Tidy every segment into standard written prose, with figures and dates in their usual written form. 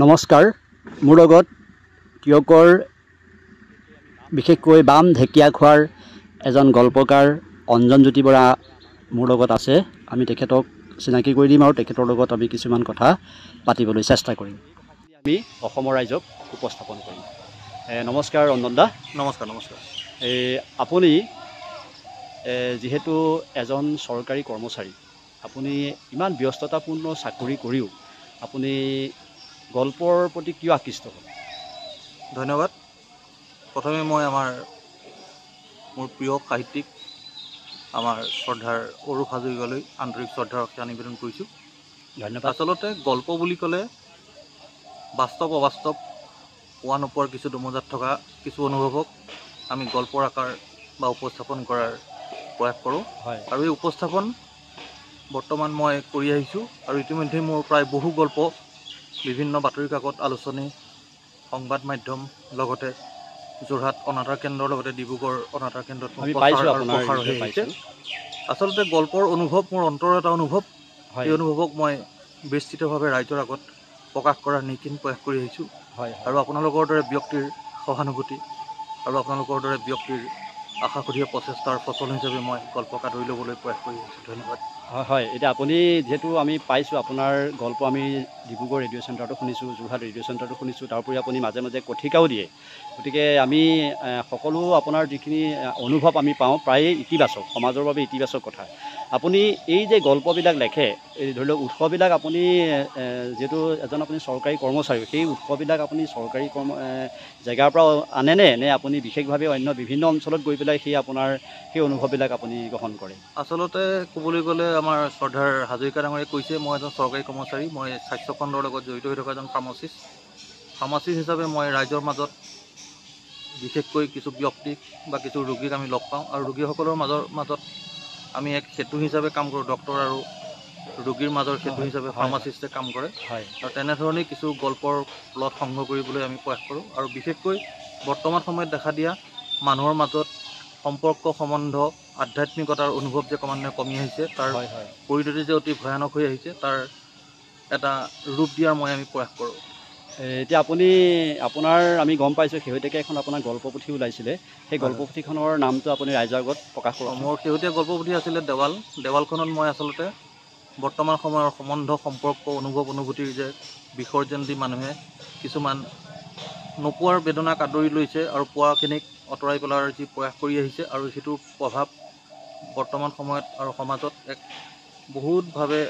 নমস্কাৰ মোৰ লগত টিয়কৰ বিশেষকৈ বাম ঢেকীয়া খোৱাৰ এজন গল্পকাৰ অঞ্জনজ্যোতি বৰা মোৰ লগত আছে। আমি তেখেতক চিনাকি কৰি দিম আৰু তেখেতৰ লগত আমি কিছুমান কথা পাতিবলৈ চেষ্টা কৰিম। আমি অসমৰ ৰাইজক উপস্থাপন কৰিম। নমস্কাৰ অঞ্জন দা। নমস্কাৰ নমস্কাৰ। আপুনি যিহেতু এজন চৰকাৰী কৰ্মচাৰী, আপুনি ইমান ব্যস্ততাপূৰ্ণ চাকৰি কৰিও আপুনি গল্পৰ প্ৰতি কিয় আকৃষ্ট হ'ল? ধন্যবাদ। প্ৰথমে মই মোৰ প্ৰিয় সাহিত্যিক আমাৰ শ্ৰদ্ধাৰ অৰূপ হাজৰিকালৈ আন্তৰিক শ্ৰদ্ধা নিবেদন কৰিছোঁ। ধন্যবাদ। আচলতে গল্প বুলি ক'লে বাস্তৱ অবাস্তৱ পোৱা নোপোৱাৰ কিছু দমজাত থকা কিছু অনুভৱক আমি গল্পৰ আকাৰ বা উপস্থাপন কৰাৰ প্ৰয়াস কৰোঁ। আৰু এই উপস্থাপন বৰ্তমান মই কৰি আহিছোঁ আৰু ইতিমধ্যে মোৰ প্ৰায় বহু গল্প বিভিন্ন বাতৰি কাকত, আলোচনী, সংবাদ মাধ্যম, লগতে যোৰহাট অনাথাৰ কেন্দ্ৰৰ লগতে ডিব্ৰুগড় অনাথাৰ কেন্দ্ৰত প্ৰসাৰ হৈ আহিছে। আচলতে গল্পৰ অনুভৱ মোৰ অন্তৰৰ এটা অনুভৱ। এই অনুভৱক মই বিস্তৃতভাৱে ৰাইজৰ আগত প্ৰকাশ কৰাৰ নিকিন প্ৰয়াস কৰি আহিছোঁ। আৰু আপোনালোকৰ দৰে ব্যক্তিৰ সহানুভূতি আৰু আপোনালোকৰ দৰে ব্যক্তিৰ আশাসুধীয় প্ৰচেষ্টাৰ ফচল হিচাপে মই গল্পকা ধৰি ল'বলৈ প্ৰয়াস কৰি আহিছোঁ। ধন্যবাদ। হয়, এতিয়া আপুনি যিহেতু আমি পাইছোঁ আপোনাৰ গল্প, আমি ডিব্ৰুগড় ৰেডিঅ' চেণ্টাৰটো শুনিছোঁ, যোৰহাট ৰেডিঅ' চেণ্টাৰটো শুনিছোঁ, তাৰোপৰি আপুনি মাজে মাজে কথিকাও দিয়ে। গতিকে আমি সকলো আপোনাৰ যিখিনি অনুভৱ আমি পাওঁ প্ৰায়ে ইতিবাচক, সমাজৰ বাবে ইতিবাচক কথা। আপুনি এই যে গল্পবিলাক লেখে, এই ধৰি লওক উৎসবিলাক আপুনি যিহেতু এজন আপুনি চৰকাৰী কৰ্মচাৰী, সেই উৎসবিলাক আপুনি চৰকাৰী জেগাৰ পৰা আনেনে, নে আপুনি বিশেষভাৱে অন্য বিভিন্ন অঞ্চলত গৈ পেলাই সেই অনুভৱবিলাক আপুনি গ্ৰহণ কৰে? আচলতে ক'বলৈ গ'লে আমাৰ শ্ৰদ্ধাৰ হাজৰিকা ডাঙৰীয়ে কৈছে, মই এজন চৰকাৰী কৰ্মচাৰী, মই স্বাস্থ্যখণ্ডৰ লগত জড়িত হৈ থকা এজন ফাৰ্মাচিষ্ট হিচাপে মই ৰাইজৰ মাজত বিশেষকৈ কিছু ব্যক্তিক বা কিছু ৰোগীক আমি লগ পাওঁ আৰু ৰোগীসকলৰ মাজত আমি এক সেতু হিচাপে কাম কৰোঁ। ডক্তৰ আৰু ৰোগীৰ মাজৰ সেতু হিচাপে ফাৰ্মাচিষ্টে কাম কৰে। আৰু তেনেধৰণেই কিছু গল্পৰ প্লট সংগ্ৰহ কৰিবলৈ আমি প্ৰয়াস কৰোঁ। আৰু বিশেষকৈ বৰ্তমান সময়ত দেখা দিয়া মানুহৰ মাজত সম্পৰ্ক, সম্বন্ধ, আধ্যাত্মিকতাৰ অনুভৱ যে ক্ৰমান্বয়ে কমি আহিছে, তাৰ পৰিস্থিতি যে অতি ভয়ানক হৈ আহিছে, তাৰ এটা ৰূপ দিয়াৰ আমি প্ৰয়াস কৰোঁ। এতিয়া আমি গম পাইছোঁ শেহতীয়াকৈ এখন আপোনাৰ গল্পপুথি ওলাইছিলে, সেই গল্পপুথিখনৰ নামটো আপুনি ৰাইজৰ আগত প্ৰকাশ কৰক। মোৰ শেহতীয়া গল্পপুথি আছিলে দেৱালখনত মই আচলতে বৰ্তমান সময়ৰ সম্বন্ধ, সম্পৰ্ক, অনুভূতিৰ যে বিসৰ্জন দি মানুহে কিছুমান নোপোৱাৰ বেদনাক আদৰি লৈছে আৰু পোৱাখিনিক আঁতৰাই পেলোৱাৰ যি প্ৰয়াস কৰি আহিছে, আৰু সেইটোৰ প্ৰভাৱ বৰ্তমান সময়ত আৰু সমাজত এক বহুতভাৱে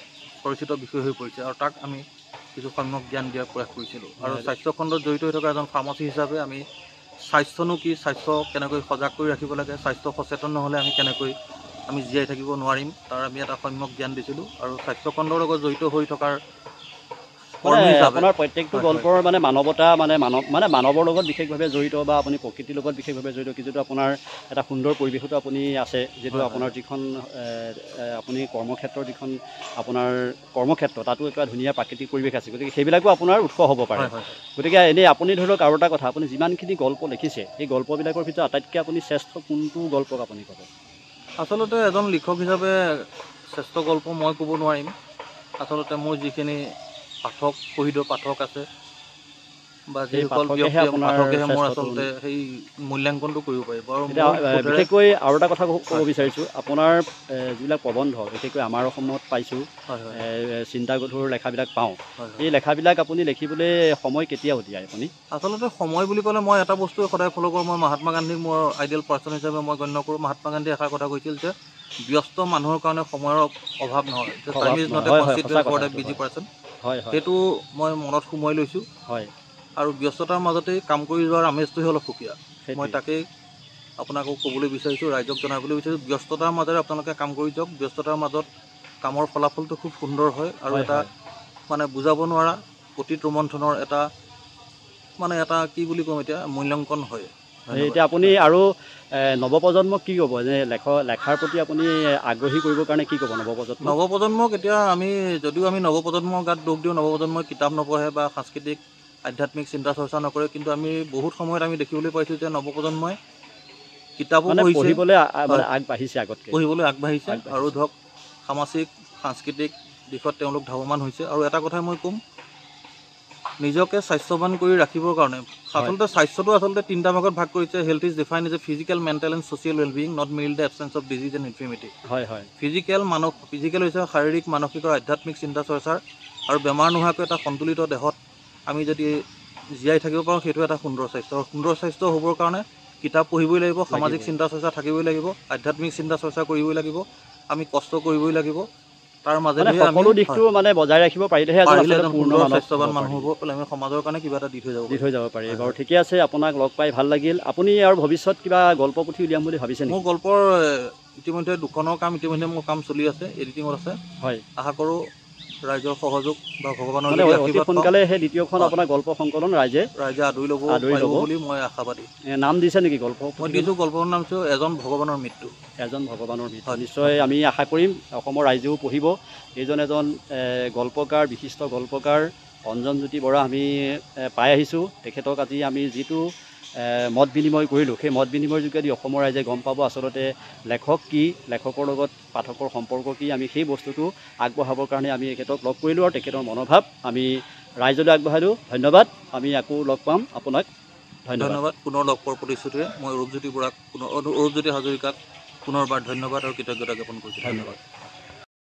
পৰিচিত বিষয় হৈ পৰিছে, আৰু তাক আমি কিছু সম্যক জ্ঞান দিয়াৰ প্ৰয়াস কৰিছিলোঁ। আৰু স্বাস্থ্যখণ্ডত জড়িত হৈ থকা এজন ফাৰ্মাচী হিচাপে আমি স্বাস্থ্যনো কি, স্বাস্থ্য কেনেকৈ সজাগ কৰি ৰাখিব লাগে, স্বাস্থ্য সচেতন নহ'লে আমি কেনেকৈ জীয়াই থাকিব নোৱাৰিম, তাৰ আমি এটা সম্যক জ্ঞান দিছিলোঁ। আৰু স্বাস্থ্যখণ্ডৰ লগত জড়িত হৈ থকাৰ আপোনাৰ প্ৰত্যেকটো গল্পৰ মানৱতা মানৱৰ লগত বিশেষভাৱে জড়িত, বা আপুনি প্ৰকৃতিৰ লগত বিশেষভাৱে জড়িত, যিটো আপোনাৰ এটা সুন্দৰ পৰিৱেশতো আপুনি আছে, যিটো আপোনাৰ যিখন আপুনি যিখন আপোনাৰ কৰ্মক্ষেত্ৰ, তাতো এটা ধুনীয়া প্ৰাকৃতিক পৰিৱেশ আছে। গতিকে সেইবিলাকো আপোনাৰ উৎস হ'ব পাৰে। গতিকে এনেই আপুনি ধৰি লওক আৰু এটা কথা, আপুনি যিমানখিনি গল্প লিখিছে, সেই গল্পবিলাকৰ ভিতৰত আটাইতকৈ আপুনি শ্ৰেষ্ঠ কোনটো গল্পক আপুনি ক'ব? আচলতে এজন লিখক হিচাপে শ্ৰেষ্ঠ গল্প মই ক'ব নোৱাৰিম। আচলতে মোৰ যিখিনি পাঠক আছে, বা যিসকল ব্যক্তি পাঠকেহে মোৰ আচলতে সেই মূল্যাংকনটো কৰিব পাৰিব। আৰু বিশেষকৈ আৰু এটা কথা ক'ব বিচাৰিছোঁ, আপোনাৰ যিবিলাক প্ৰবন্ধ, বিশেষকৈ আমাৰ অসমত পাইছোঁ চিন্তাগধুৰ লেখাবিলাক পাওঁ, এই লেখাবিলাক আপুনি লিখিবলৈ সময় কেতিয়া উলিয়ায় আপুনি? আচলতে সময় বুলি ক'লে মই এটা বস্তুৱে সদায় ফ'ল' কৰোঁ, মই মহাত্মা গান্ধীক মোৰ আইডিয়েল পাৰ্চন হিচাপে মই গণ্য কৰোঁ। মহাত্মা গান্ধীয়ে এষাৰ কথা কৈছিল যে ব্যস্ত মানুহৰ কাৰণে সময়ৰ অভাৱ নহয়, time is not a consequence for a busy person. সেইটো মই মনত সোমোৱাই লৈছোঁ। আৰু ব্যস্ততাৰ মাজতেই কাম কৰি যোৱাৰ আমেজটোহে অলপ সুকীয়া। মই তাকেই আপোনাকো ক'বলৈ বিচাৰিছোঁ, ৰাইজক জনাবলৈ বিচাৰিছোঁ, ব্যস্ততাৰ মাজেৰে আপোনালোকে কাম কৰি যাওক। ব্যস্ততাৰ মাজত কামৰ ফলাফলটো খুব সুন্দৰ হয়, আৰু এটা বুজাব নোৱাৰা অতীত ৰোমন্থনৰ এটা কি বুলি ক'ম এতিয়া, মূল্যাংকন হয়। এতিয়া আপুনি আৰু নৱপ্ৰজন্মক কি ক'ব, যে লেখাৰ প্ৰতি আপুনি আগ্ৰহী কৰিবৰ কাৰণে কি ক'ব নৱপ্ৰজন্মক? এতিয়া যদিও আমি নৱপ্ৰজন্মৰ গাত দোষ দিওঁ, নৱপ্ৰজন্মই কিতাপ নপঢ়ে বা সাংস্কৃতিক আধ্যাত্মিক চিন্তা চৰ্চা নকৰে, কিন্তু আমি বহুত সময়ত দেখিবলৈ পাইছোঁ যে নৱপ্ৰজন্মই কিতাপো পঢ়িবলৈ আগবাঢ়িছে, আৰু ধৰক সামাজিক সাংস্কৃতিক দিশত তেওঁলোক ধাৱমান হৈছে। আৰু এটা কথাই মই ক'ম, নিজকে স্বাস্থ্যৱান কৰি ৰাখিবৰ কাৰণে আচলতে স্বাস্থ্যটো আচলতে তিনিটা ভাগত ভাগ কৰিছে health is define as a physical mental and social wellbeing not merely the absence of disease and infirmity হয় হয় ফিজিকেল হৈছে শাৰীৰিক মানসিক আৰু আধ্যাত্মিক চিন্তা চৰ্চাৰ আৰু বেমাৰ নোহোৱাকৈ এটা সন্তুলিত দেহত আমি যদি জীয়াই থাকিব পাৰোঁ সেইটো এটা সুন্দৰ স্বাস্থ্য আৰু সুন্দৰ স্বাস্থ্য হ'বৰ কাৰণে কিতাপ পঢ়িবই লাগিব সামাজিক চিন্তা চৰ্চা থাকিবই লাগিব আধ্যাত্মিক চিন্তা চৰ্চা কৰিবই লাগিব আমি কষ্ট কৰিবই লাগিব তাৰ মাজেদি আমি সকলো দিশটো মানে বজাই ৰাখিব পাৰিলেহে এজন পূৰ্ণ স্বাস্থ্যৱান মানুহ হ'ব পেলাই আমি সমাজৰ কাৰণে কিবা এটা দি থৈ যাব পাৰি বাৰু ঠিকে আছে আপোনাক লগ পাই ভাল লাগিল আপুনি আৰু ভৱিষ্যত কিবা গল্প পুথি উলিয়াম বুলি ভাবিছে নেকি মোৰ গল্পৰ ইতিমধ্যে দুখনৰ কাম ইতিমধ্যে মোৰ কাম চলি আছে এডিটিঙত আছে হয় আশা কৰোঁ ৰাইজৰ সহযোগ বা ভগৱানৰ অতি সোনকালে সেই দ্বিতীয়খন আপোনাৰ গল্প সংকলন ৰাইজে আদৰি ল'ব বুলি মই আশাবাদী নাম দিছে নেকি গল্প মই দিছোঁ গল্পৰ নাম হৈছে এজন ভগৱানৰ মৃত্যু নিশ্চয় আমি আশা কৰিম অসমৰ ৰাইজেও পঢ়িব এইজন এজন গল্পকাৰ বিশিষ্ট গল্পকাৰ অঞ্জনজ্যোতি বৰা আমি পাই আহিছোঁ তেখেতক আজি আমি যিটো মত বিনিময় কৰিলোঁ সেই মত বিনিময়ৰ যোগেদি অসমৰ ৰাইজে গম পাব আচলতে লেখক কি লেখকৰ লগত পাঠকৰ সম্পৰ্ক কি আমি সেই বস্তুটো আগবঢ়াবৰ কাৰণে আমি তেখেতক লগ কৰিলোঁ আৰু তেখেতৰ মনোভাৱ আমি ৰাইজলৈ আগবঢ়ালোঁ ধন্যবাদ আমি আকৌ লগ পাম আপোনাক ধন্যবাদ পুনৰ লগ পোৱাৰ প্ৰতিশ্ৰুতিৰে মই অৰূপজ্যোতি বৰাক অৰূপজ্যোতি হাজৰিকাক পুনৰবাৰ ধন্যবাদ আৰু কৃতজ্ঞতা জ্ঞাপন কৰিছোঁ ধন্যবাদ